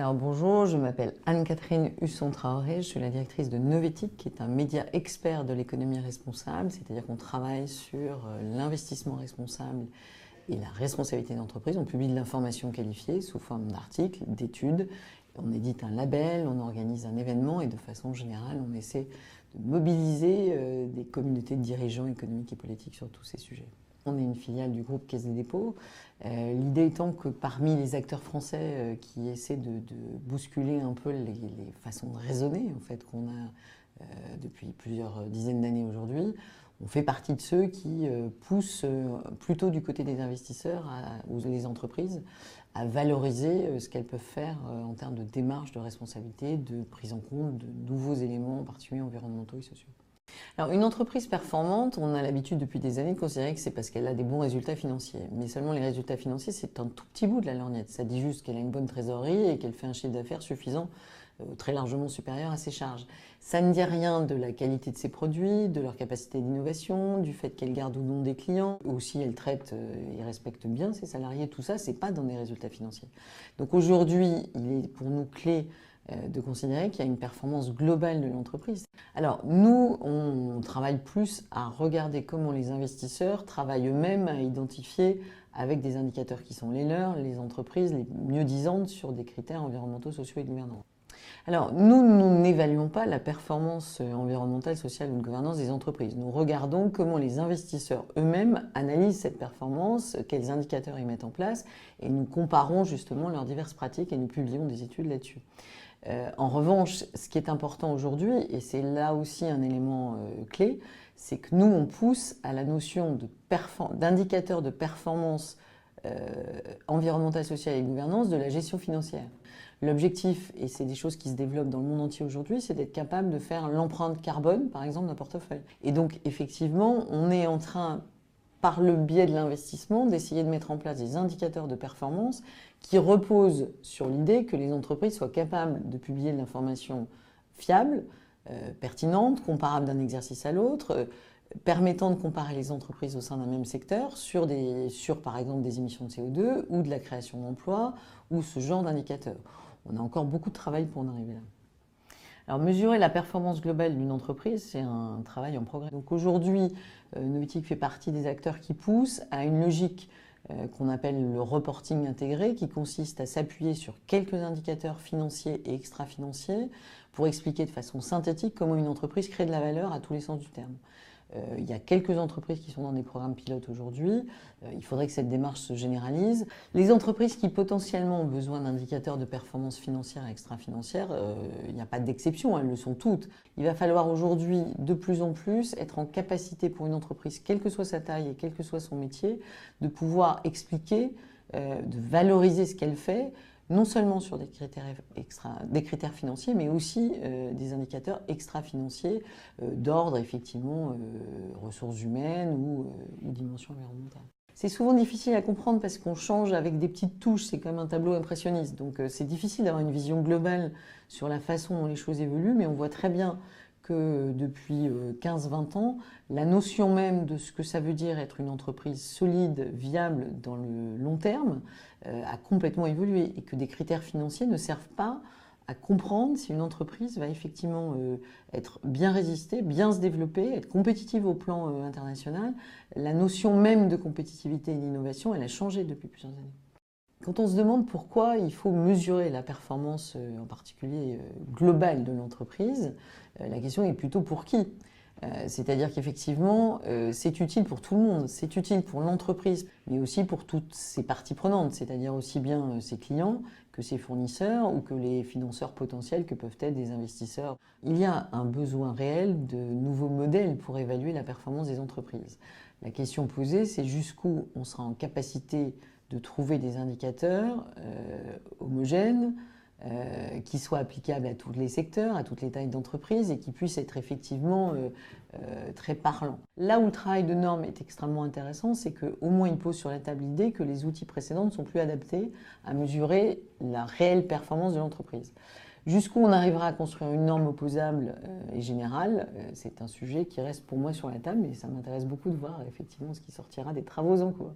Alors bonjour, je m'appelle Anne-Catherine Husson-Traoré, je suis la directrice de Novetic, qui est un média expert de l'économie responsable, c'est-à-dire qu'on travaille sur l'investissement responsable et la responsabilité d'entreprise. On publie de l'information qualifiée sous forme d'articles, d'études, on édite un label, on organise un événement et de façon générale, on essaie de mobiliser des communautés de dirigeants économiques et politiques sur tous ces sujets. On est une filiale du groupe Caisse des dépôts. L'idée étant que parmi les acteurs français qui essaient de bousculer un peu les façons de raisonner en fait, qu'on a depuis plusieurs dizaines d'années aujourd'hui, on fait partie de ceux qui poussent plutôt du côté des investisseurs ou des entreprises à valoriser ce qu'elles peuvent faire en termes de démarche, de responsabilité, de prise en compte de nouveaux éléments, en particulier environnementaux et sociaux. Alors, une entreprise performante, on a l'habitude depuis des années de considérer que c'est parce qu'elle a des bons résultats financiers. Mais seulement les résultats financiers, c'est un tout petit bout de la lorgnette. Ça dit juste qu'elle a une bonne trésorerie et qu'elle fait un chiffre d'affaires suffisant, très largement supérieur à ses charges. Ça ne dit rien de la qualité de ses produits, de leur capacité d'innovation, du fait qu'elle garde ou non des clients, ou si elle traite et respecte bien ses salariés. Tout ça, c'est pas dans des résultats financiers. Donc aujourd'hui, il est pour nous clé de considérer qu'il y a une performance globale de l'entreprise. Alors nous, on travaille plus à regarder comment les investisseurs travaillent eux-mêmes à identifier avec des indicateurs qui sont les leurs, les entreprises les mieux disantes sur des critères environnementaux, sociaux et de gouvernance. Alors nous n'évaluons pas la performance environnementale, sociale ou de gouvernance des entreprises. Nous regardons comment les investisseurs eux-mêmes analysent cette performance, quels indicateurs ils mettent en place et nous comparons justement leurs diverses pratiques et nous publions des études là-dessus. En revanche, ce qui est important aujourd'hui, et c'est là aussi un élément clé, c'est que nous, on pousse à la notion d'indicateur de performance environnementale, sociale et de gouvernance de la gestion financière. L'objectif, et c'est des choses qui se développent dans le monde entier aujourd'hui, c'est d'être capable de faire l'empreinte carbone, par exemple, d'un portefeuille. Et donc, effectivement, on est en train, par le biais de l'investissement, d'essayer de mettre en place des indicateurs de performance qui reposent sur l'idée que les entreprises soient capables de publier de l'information fiable, pertinente, comparable d'un exercice à l'autre, permettant de comparer les entreprises au sein d'un même secteur sur par exemple des émissions de CO2 ou de la création d'emplois ou ce genre d'indicateurs. On a encore beaucoup de travail pour en arriver là. Alors, mesurer la performance globale d'une entreprise, c'est un travail en progrès. Donc aujourd'hui, Novetic fait partie des acteurs qui poussent à une logique qu'on appelle le reporting intégré, qui consiste à s'appuyer sur quelques indicateurs financiers et extra-financiers pour expliquer de façon synthétique comment une entreprise crée de la valeur à tous les sens du terme. Il y a quelques entreprises qui sont dans des programmes pilotes aujourd'hui. Il faudrait que cette démarche se généralise. Les entreprises qui potentiellement ont besoin d'indicateurs de performance financière et extra-financière, il n'y a pas d'exception, elles le sont toutes. Il va falloir aujourd'hui de plus en plus être en capacité pour une entreprise, quelle que soit sa taille et quel que soit son métier, de pouvoir expliquer, de valoriser ce qu'elle fait, non seulement sur des critères financiers, mais aussi des indicateurs extra-financiers d'ordre, effectivement, ressources humaines ou dimension environnementale. C'est souvent difficile à comprendre parce qu'on change avec des petites touches, c'est comme un tableau impressionniste. Donc c'est difficile d'avoir une vision globale sur la façon dont les choses évoluent, mais on voit très bien que depuis 15-20 ans, la notion même de ce que ça veut dire être une entreprise solide, viable dans le long terme, a complètement évolué et que des critères financiers ne servent pas à comprendre si une entreprise va effectivement être bien résistée, bien se développer, être compétitive au plan international. La notion même de compétitivité et d'innovation, elle a changé depuis plusieurs années. Quand on se demande pourquoi il faut mesurer la performance, en particulier globale de l'entreprise, la question est plutôt pour qui ? C'est-à-dire qu'effectivement, c'est utile pour tout le monde. C'est utile pour l'entreprise, mais aussi pour toutes ses parties prenantes, c'est-à-dire aussi bien ses clients que ses fournisseurs ou que les financeurs potentiels que peuvent être des investisseurs. Il y a un besoin réel de nouveaux modèles pour évaluer la performance des entreprises. La question posée, c'est jusqu'où on sera en capacité de trouver des indicateurs homogènes, qui soient applicables à tous les secteurs, à toutes les tailles d'entreprise et qui puissent être effectivement très parlants. Là où le travail de normes est extrêmement intéressant, c'est qu'au moins il pose sur la table l'idée que les outils précédents ne sont plus adaptés à mesurer la réelle performance de l'entreprise. Jusqu'où on arrivera à construire une norme opposable et générale, c'est un sujet qui reste pour moi sur la table et ça m'intéresse beaucoup de voir effectivement ce qui sortira des travaux en cours.